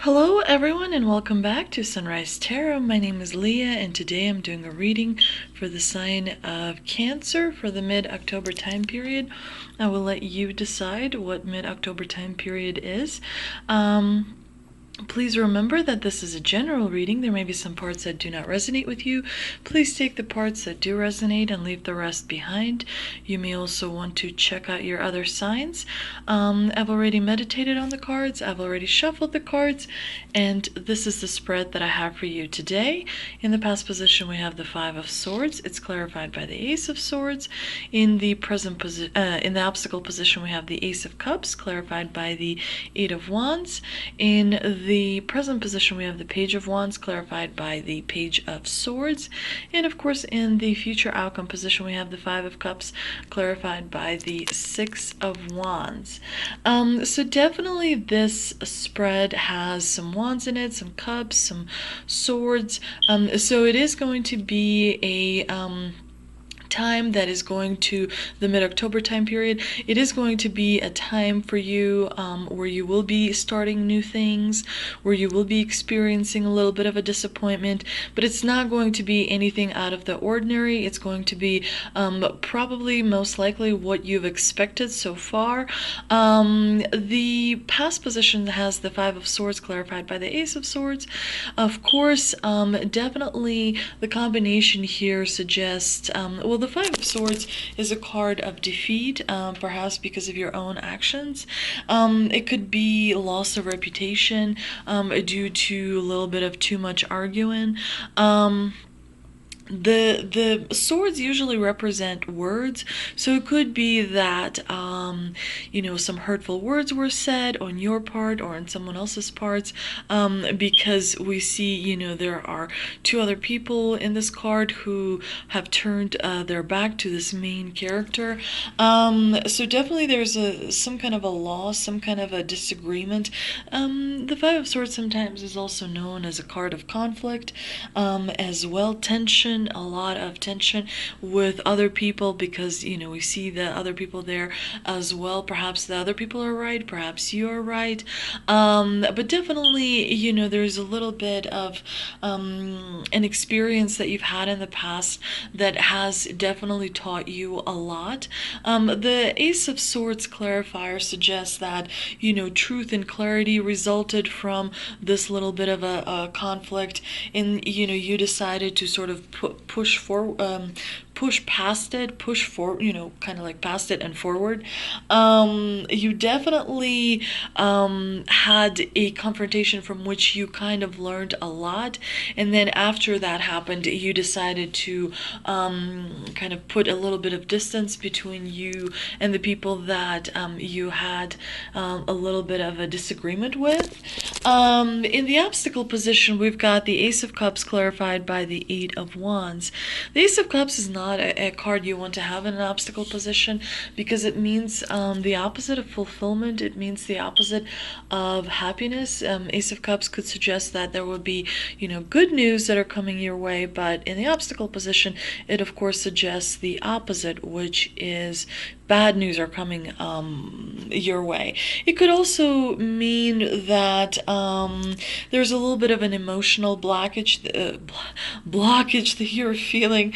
Hello everyone and welcome back to Sunrise Tarot. My name is Leah and today I'm doing a reading for the sign of Cancer for the mid-October time period. I will let you decide what mid-October time period is. Please remember that this is a general reading. There may be some parts that do not resonate with you. Please take the parts that do resonate and leave the rest behind. You may also want to check out your other signs. I've already meditated on the cards. I've already shuffled the cards. And this is the spread that I have for you today. In the past position, we have the Five of Swords. It's clarified by the Ace of Swords. In the obstacle position, we have the Ace of Cups, clarified by the Eight of Wands. In the present position, we have the Page of Wands, clarified by the Page of Swords. And of course, in the future outcome position, we have the Five of Cups, clarified by the Six of Wands. So definitely this spread has some wands in it, some cups, some swords. So it is going to be a time that is going to the mid-October time period. It is going to be a time for you where you will be starting new things, where you will be experiencing a little bit of a disappointment, but it's not going to be anything out of the ordinary. It's going to be probably most likely what you've expected so far. The past position has the Five of Swords, clarified by the Ace of Swords. Of course, definitely the combination here suggests well, the Five of Swords is a card of defeat, perhaps because of your own actions. It could be loss of reputation due to a little bit of too much arguing. The swords usually represent words, so it could be that some hurtful words were said on your part or on someone else's parts, because we see there are two other people in this card who have turned their back to this main character. So definitely there's some kind of a loss, some kind of a disagreement. The Five of Swords sometimes is also known as a card of conflict, as well, tension. A lot of tension with other people, because we see the other people there as well. Perhaps the other people are right, perhaps you're right, but definitely there's a little bit of an experience that you've had in the past that has definitely taught you a lot. The Ace of Swords clarifier suggests that truth and clarity resulted from this little bit of a conflict, and you decided to sort of push past it, kind of like past it and forward. You definitely had a confrontation from which you kind of learned a lot, and then after that happened, you decided to kind of put a little bit of distance between you and the people that you had a little bit of a disagreement with. In the obstacle position, we've got the Ace of Cups, clarified by the Eight of Wands. The Ace of Cups is not a card you want to have in an obstacle position, because it means the opposite of fulfillment. It means the opposite of happiness. Ace of Cups could suggest that there will be good news that are coming your way, but in the obstacle position, it of course suggests the opposite, which is bad news are coming your way. It could also mean that there's a little bit of an emotional blockage that you're feeling.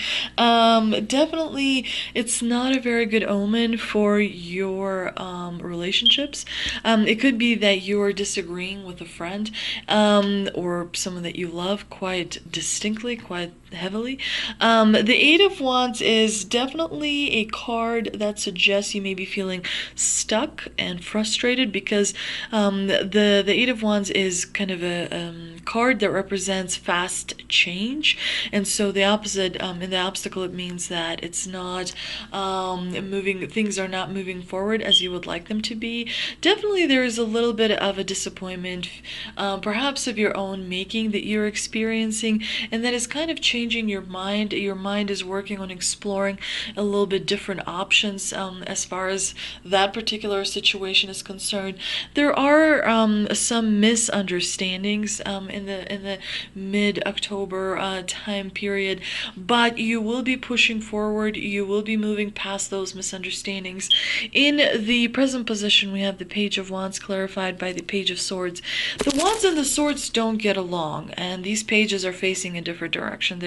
Definitely, it's not a very good omen for your relationships. It could be that you're disagreeing with a friend or someone that you love quite distinctly, quite heavily. The Eight of Wands is definitely a card that suggests you may be feeling stuck and frustrated, because the Eight of Wands is kind of a card that represents fast change, and so the opposite in the obstacle, it means that it's not moving, things are not moving forward as you would like them to be. Definitely there is a little bit of a disappointment, perhaps of your own making, that you're experiencing, and that is kind of changing your mind. Your mind is working on exploring a little bit different options as far as that particular situation is concerned. There are some misunderstandings in the mid-October time period, but you will be pushing forward. You will be moving past those misunderstandings. In the present position, we have the Page of Wands clarified by the Page of Swords. The Wands and the Swords don't get along, and these pages are facing a different direction.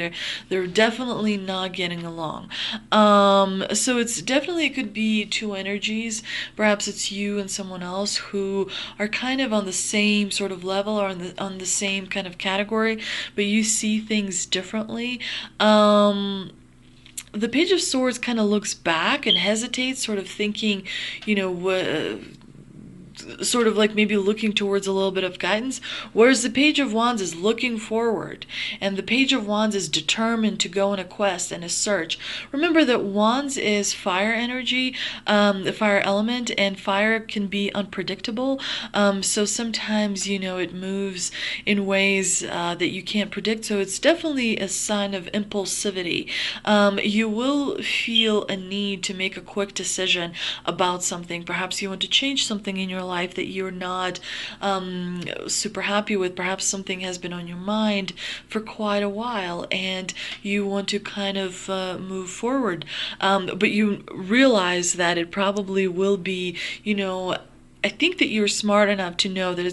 They're definitely not getting along. So it's definitely, it could be two energies. Perhaps it's you and someone else who are kind of on the same sort of level, or on the same kind of category, but you see things differently. The Page of Swords kind of looks back and hesitates, sort of thinking, you know, sort of like maybe looking towards a little bit of guidance, whereas the Page of Wands is looking forward, and the Page of Wands is determined to go on a quest and a search. Remember that Wands is fire energy, the fire element, and fire can be unpredictable, so sometimes, you know, it moves in ways that you can't predict, so it's definitely a sign of impulsivity. You will feel a need to make a quick decision about something. Perhaps you want to change something in your life that you're not super happy with. Perhaps something has been on your mind for quite a while and you want to kind of move forward, but you realize that it probably will be, you know, I think that you're smart enough to know that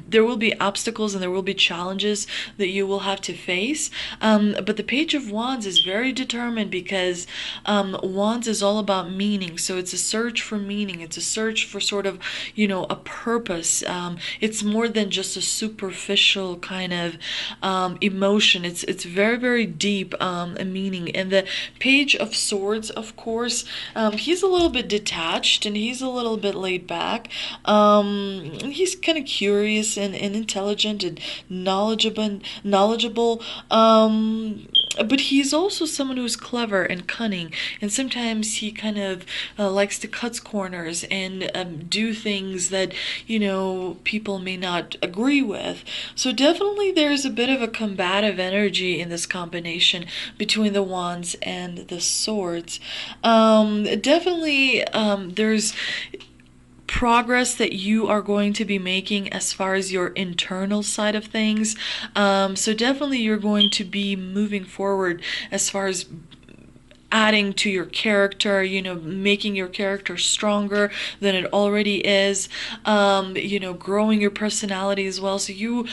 there will be obstacles and there will be challenges that you will have to face. But the Page of Wands is very determined because Wands is all about meaning. So it's a search for meaning. It's a search for sort of, you know, a purpose. It's more than just a superficial kind of emotion. It's very, very deep a meaning. And the Page of Swords, of course, he's a little bit detached and he's a little bit laid back. He's kind of curious and intelligent and knowledgeable. But he's also someone who's clever and cunning, and sometimes he kind of likes to cut corners and do things that, you know, people may not agree with. So definitely there's a bit of a combative energy in this combination between the Wands and the Swords. Definitely there's progress that you are going to be making as far as your internal side of things. So definitely you're going to be moving forward as far as adding to your character, you know, making your character stronger than it already is, you know, growing your personality as well. So you,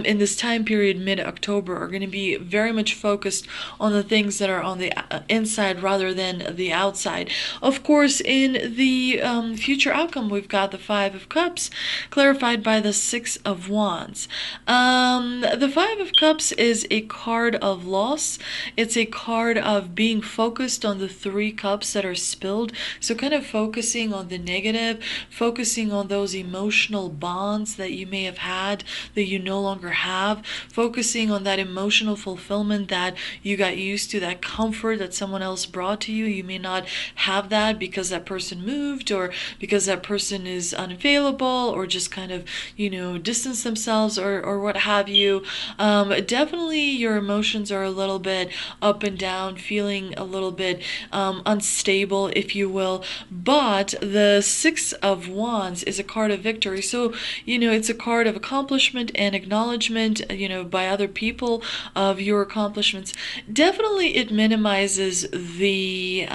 in this time period, mid-October, are going to be very much focused on the things that are on the inside rather than the outside. Of course, in the future outcome, we've got the Five of Cups, clarified by the Six of Wands. The Five of Cups is a card of loss. It's a card of being focused on the three cups that are spilled. So kind of focusing on the negative, focusing on those emotional bonds that you may have had that you no longer have, focusing on that emotional fulfillment that you got used to, that comfort that someone else brought to you. You may not have that because that person moved, or because that person is unavailable, or just kind of, you know, distance themselves, or what have you. Definitely your emotions are a little bit up and down, feeling a little bit unstable, if you will. But the Six of Wands is a card of victory. So, you know, it's a card of accomplishment and acknowledgement, you know, by other people of your accomplishments. Definitely it minimizes the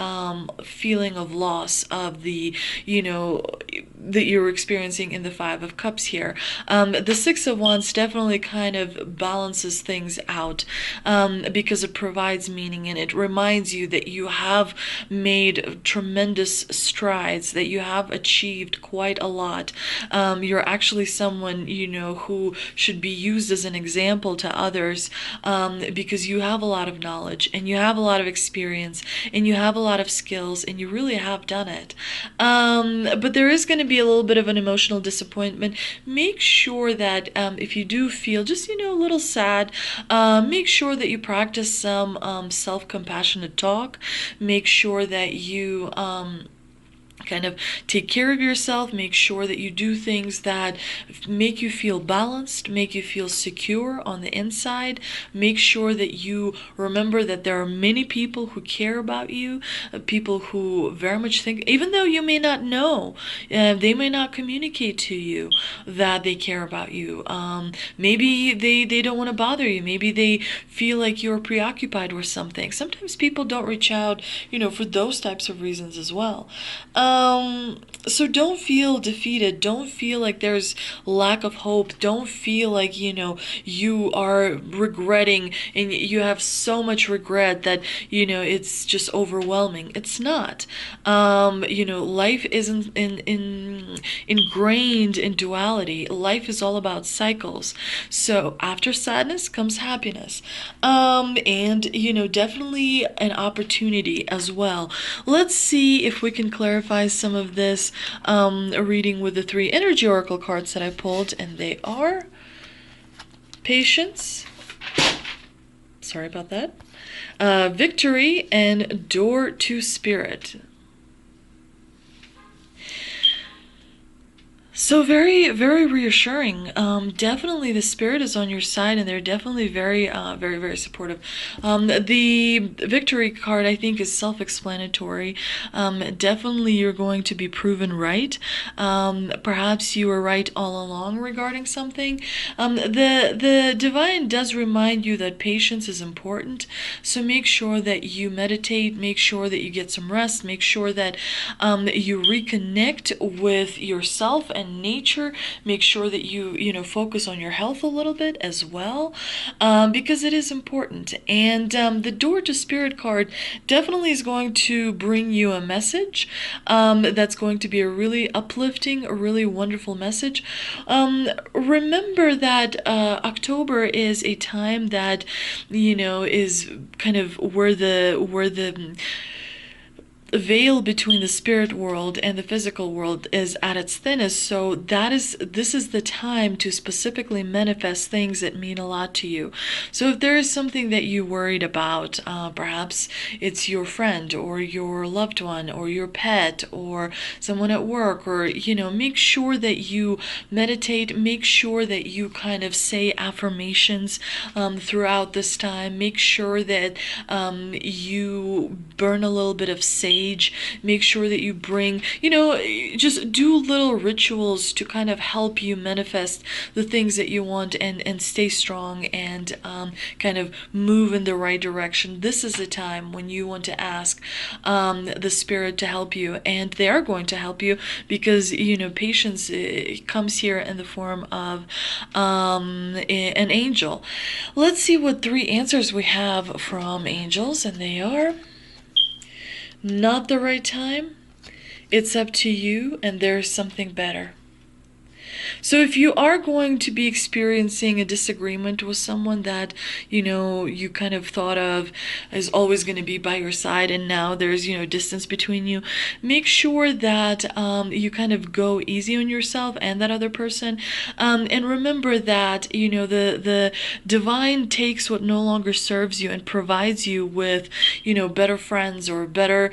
feeling of loss of the, you know, that you're experiencing in the Five of Cups here. The Six of Wands definitely kind of balances things out because it provides meaning, and it reminds you that you have made tremendous strides, that you have achieved quite a lot. You're actually someone, you know, who should be used as an example to others, because you have a lot of knowledge and you have a lot of experience and you have a lot of skills and you really have done it. But there is going to be a little bit of an emotional disappointment. Make sure that if you do feel just, you know, a little sad, make sure that you practice some self-compassionate talk. Make sure that you kind of take care of yourself, make sure that you do things that make you feel balanced, make you feel secure on the inside. Make sure that you remember that there are many people who care about you, people who very much think, even though you may not know, they may not communicate to you that they care about you. Maybe they don't want to bother you. Maybe they feel like you're preoccupied with something. Sometimes people don't reach out, for those types of reasons as well. So don't feel defeated. Don't feel like there's lack of hope. Don't feel like, you are regretting and you have so much regret that, it's just overwhelming. It's not. Life isn't ingrained in duality. Life is all about cycles. So after sadness comes happiness. And, definitely an opportunity as well. Let's see if we can clarify some of this reading with the 3 energy oracle cards that I pulled, and they are Patience, sorry about that, Victory, and Door to Spirit. So very, very reassuring. Definitely the spirit is on your side, and they're definitely very, very, very supportive. The Victory card, I think, is self-explanatory. Definitely you're going to be proven right. Perhaps you were right all along regarding something. The Divine does remind you that patience is important, so make sure that you meditate, make sure that you get some rest, make sure that you reconnect with yourself and nature. Make sure that you focus on your health a little bit as well, because it is important. And the Door to Spirit card definitely is going to bring you a message that's going to be a really uplifting, a really wonderful message. Remember that October is a time that is kind of where the veil between the spirit world and the physical world is at its thinnest. So this is the time to specifically manifest things that mean a lot to you. So if there is something that you worried about, perhaps it's your friend or your loved one or your pet or someone at work, or make sure that you meditate, make sure that you kind of say affirmations throughout this time. Make sure that you burn a little bit of sage. Make sure that you bring, just do little rituals to kind of help you manifest the things that you want, and stay strong and kind of move in the right direction. This is the time when you want to ask the spirit to help you, and they are going to help you, because patience comes here in the form of an angel. Let's see what 3 answers we have from angels, and they are: not the right time, it's up to you, and there's something better. So if you are going to be experiencing a disagreement with someone that, you kind of thought of is always going to be by your side, and now there's, distance between you, make sure that you kind of go easy on yourself and that other person. And remember that, the Divine takes what no longer serves you and provides you with, better friends or better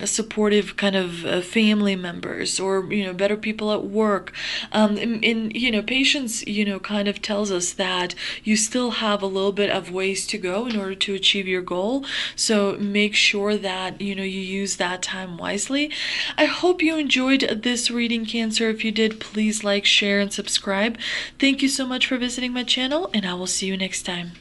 supportive kind of family members, or, better people at work. And patience, kind of tells us that you still have a little bit of ways to go in order to achieve your goal. So make sure that, you use that time wisely. I hope you enjoyed this reading, Cancer. If you did, please like, share, and subscribe. Thank you so much for visiting my channel, and I will see you next time.